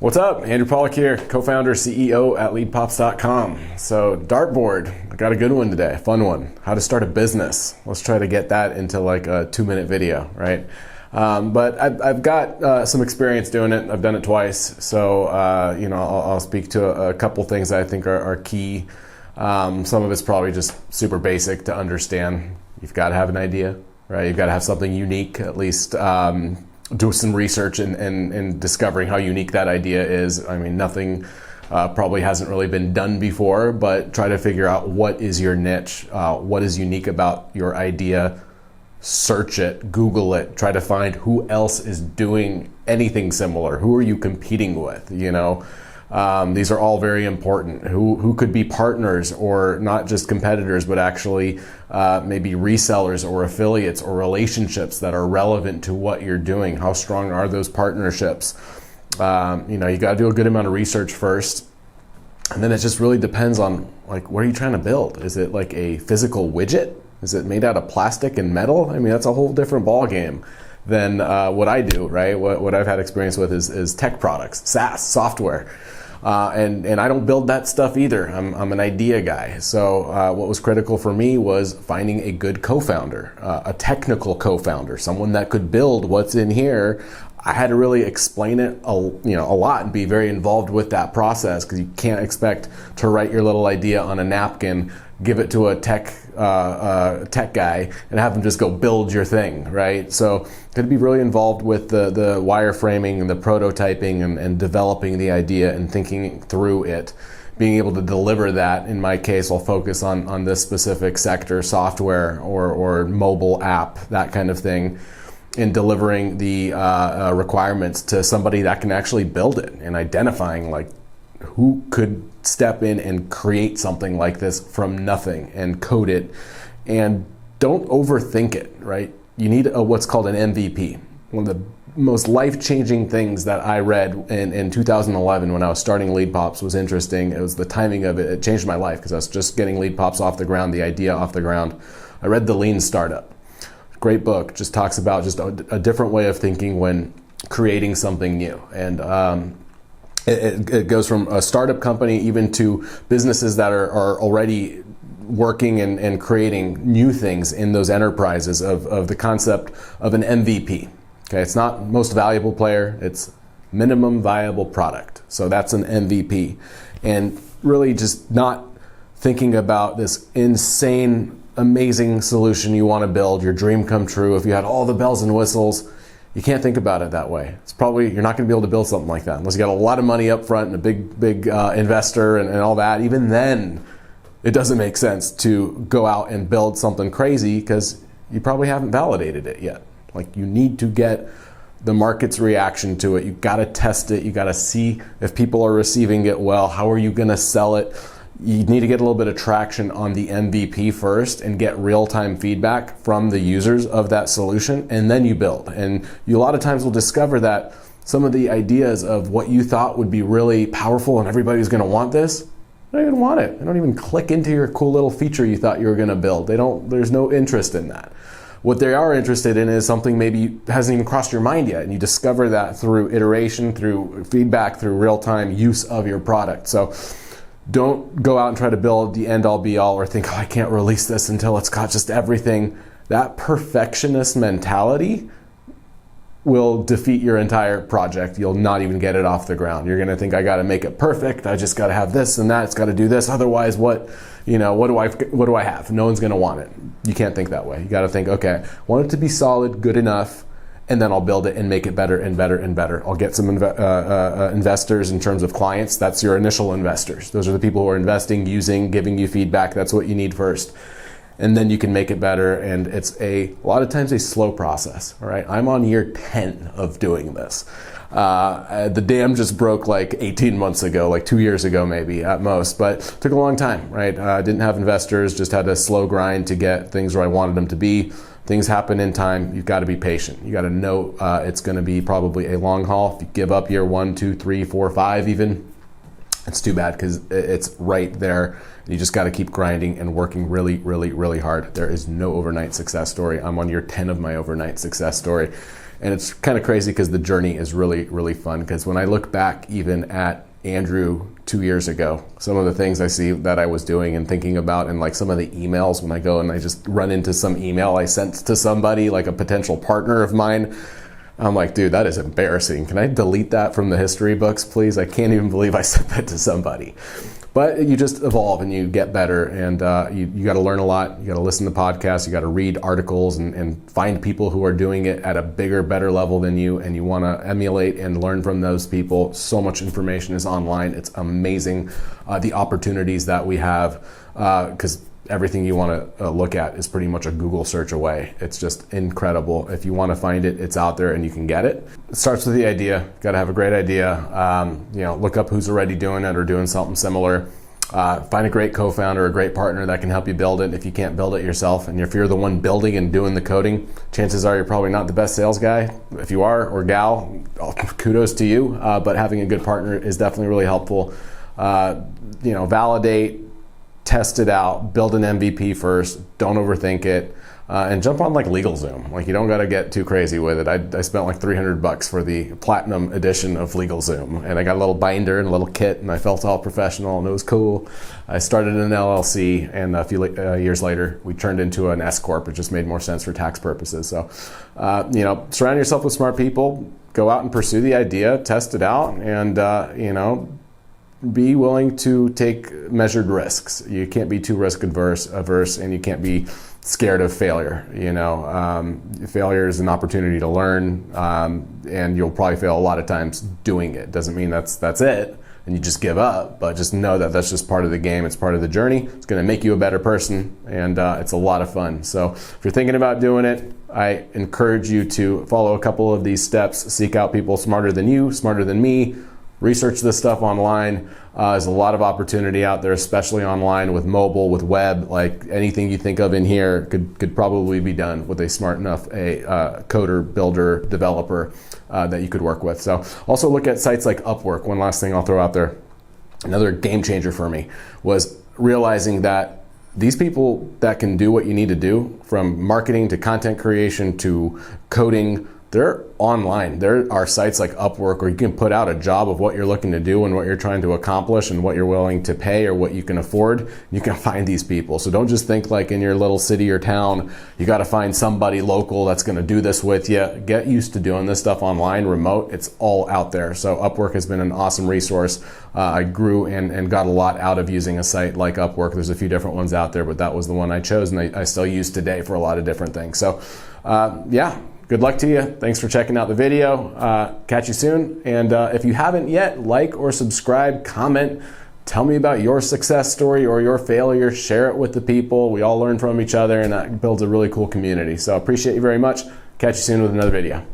What's up? Andrew Pawlak here, co-founder, CEO at leadPops.com. So Dartboard, I got a good one today, a fun one. How to start a business. Let's try to get that into like a 2-minute video, right? But I've got some experience doing it. I've done it twice. So, I'll speak to a couple things that I think are key. Some of it's probably just super basic to understand. You've got to have an idea, right? You've got to have something unique, at least. Do some research and discovering how unique that idea is. I mean, nothing probably hasn't really been done before, but try to figure out what is your niche, what is unique about your idea. Search it, Google it, try to find who else is doing anything similar. Who are you competing with? These are all very important. Who could be partners, or not just competitors, but actually maybe resellers or affiliates or relationships that are relevant to what you're doing. How strong are those partnerships? You got to do a good amount of research first. And then it just really depends on, like, what are you trying to build? Is it like a physical widget? Is it made out of plastic and metal? I mean, that's a whole different ball game than what I do, right? What I've had experience with is tech products, Saas, software. And I don't build that stuff either. I'm an idea guy. So what was critical for me was finding a good co-founder, a technical co-founder, someone that could build what's in here. I had to really explain it a lot and be very involved with that process, because you can't expect to write your little idea on a napkin, give it to a tech guy, and have them just go build your thing, right? So got to be really involved with the wireframing and the prototyping and developing the idea and thinking through it. Being able to deliver that, in my case, I'll focus on this specific sector, software or mobile app, that kind of thing, in delivering the requirements to somebody that can actually build it, and identifying like who could step in and create something like this from nothing and code it. And don't overthink it, right? You need what's called an MVP. One of the most life-changing things that I read in 2011 when I was starting leadPops was interesting. It was the timing of it. It changed my life because I was just getting leadPops off the ground, the idea off the ground. I read The Lean Startup. Great book. Just talks about just a different way of thinking when creating something new. And it goes from a startup company even to businesses that are already working and creating new things in those enterprises of the concept of an MVP. Okay, it's not most valuable player, it's minimum viable product. So that's an MVP. And really just not thinking about this insane, amazing solution you want to build, your dream come true. If you had all the bells and whistles, you can't think about it that way. It's probably, you're not going to be able to build something like that unless you got a lot of money up front and a big investor and all that. Even then, it doesn't make sense to go out and build something crazy because you probably haven't validated it yet. Like, you need to get the market's reaction to it. You've got to test it. You got to see if people are receiving it well. How are you going to sell it? You need to get a little bit of traction on the MVP first and get real-time feedback from the users of that solution, and then you build. And you a lot of times will discover that some of the ideas of what you thought would be really powerful and everybody's going to want this, they don't even want it. They don't even click into your cool little feature you thought you were going to build. There's no interest in that. What they are interested in is something maybe hasn't even crossed your mind yet, and you discover that through iteration, through feedback, through real-time use of your product. So don't go out and try to build the end-all be-all or think, I can't release this until it's got just everything. That perfectionist mentality will defeat your entire project. You'll not even get it off the ground. You're going to think, I got to make it perfect. I just got to have this and that. It's got to do this. Otherwise, what do I have? No one's going to want it. You can't think that way. You got to think, okay, I want it to be solid, good enough, and then I'll build it and make it better and better and better. I'll get some investors in terms of clients. That's your initial investors. Those are the people who are investing, using, giving you feedback. That's what you need first. And then you can make it better. And it's a lot of times a slow process. All right, I'm on year 10 of doing this. The dam just broke like 18 months ago, like 2 years ago maybe at most, but it took a long time, right? Didn't have investors, just had a slow grind to get things where I wanted them to be. Things happen in time. You've got to be patient. You got to know it's going to be probably a long haul. If you give up year 1, 2, 3, 4, 5 even, it's too bad because it's right there. You just got to keep grinding and working really, really, really hard. There is no overnight success story. I'm on year 10 of my overnight success story. And it's kind of crazy because the journey is really, really fun. Because when I look back even at Andrew 2 years ago, some of the things I see that I was doing and thinking about, and like some of the emails when I go and I just run into some email I sent to somebody, like a potential partner of mine, I'm like, dude, that is embarrassing. Can I delete that from the history books, please? I can't even believe I sent that to somebody. But you just evolve and you get better, and you got to learn a lot. You got to listen to podcasts, you got to read articles, and find people who are doing it at a bigger, better level than you, and you want to emulate and learn from those people. So much information is online. It's amazing, the opportunities that we have, because everything you want to look at is pretty much a Google search away. It's just incredible. If you want to find it, it's out there and you can get it. It starts with the idea. Got to have a great idea. Look up who's already doing it or doing something similar. Find a great co-founder, a great partner that can help you build it if you can't build it yourself. And if you're the one building and doing the coding, chances are you're probably not the best sales guy. If you are, or gal, kudos to you. But having a good partner is definitely really helpful. Validate, test it out, build an MVP first, don't overthink it, and jump on like LegalZoom. Like, you don't got to get too crazy with it. I spent like $300 for the platinum edition of LegalZoom, and I got a little binder and a little kit, and I felt all professional, and it was cool. I started an LLC, and a few years later, we turned into an S Corp. It just made more sense for tax purposes. So, surround yourself with smart people, go out and pursue the idea, test it out, and, be willing to take measured risks. You can't be too risk averse, and you can't be scared of failure. Failure is an opportunity to learn, and you'll probably fail a lot of times doing it. Doesn't mean that's it, and you just give up, but just know that that's just part of the game. It's part of the journey. It's going to make you a better person, and it's a lot of fun. So if you're thinking about doing it, I encourage you to follow a couple of these steps. Seek out people smarter than you, smarter than me. Research this stuff online. There's a lot of opportunity out there, especially online with mobile, with web. Like, anything you think of in here could probably be done with a smart enough coder, builder, developer that you could work with. So also look at sites like Upwork. One last thing I'll throw out there. Another game changer for me was realizing that these people that can do what you need to do, from marketing to content creation to coding, they're online. There are sites like Upwork where you can put out a job of what you're looking to do and what you're trying to accomplish and what you're willing to pay or what you can afford. You can find these people. So don't just think like in your little city or town, you got to find somebody local that's going to do this with you. Get used to doing this stuff online, remote. It's all out there. So Upwork has been an awesome resource. I grew and got a lot out of using a site like Upwork. There's a few different ones out there, but that was the one I chose, and I still use today for a lot of different things. So good luck to you. Thanks for checking out the video. Catch you soon. And if you haven't yet, like or subscribe, comment, tell me about your success story or your failure. Share it with the people. We all learn from each other, and that builds a really cool community. So I appreciate you very much. Catch you soon with another video.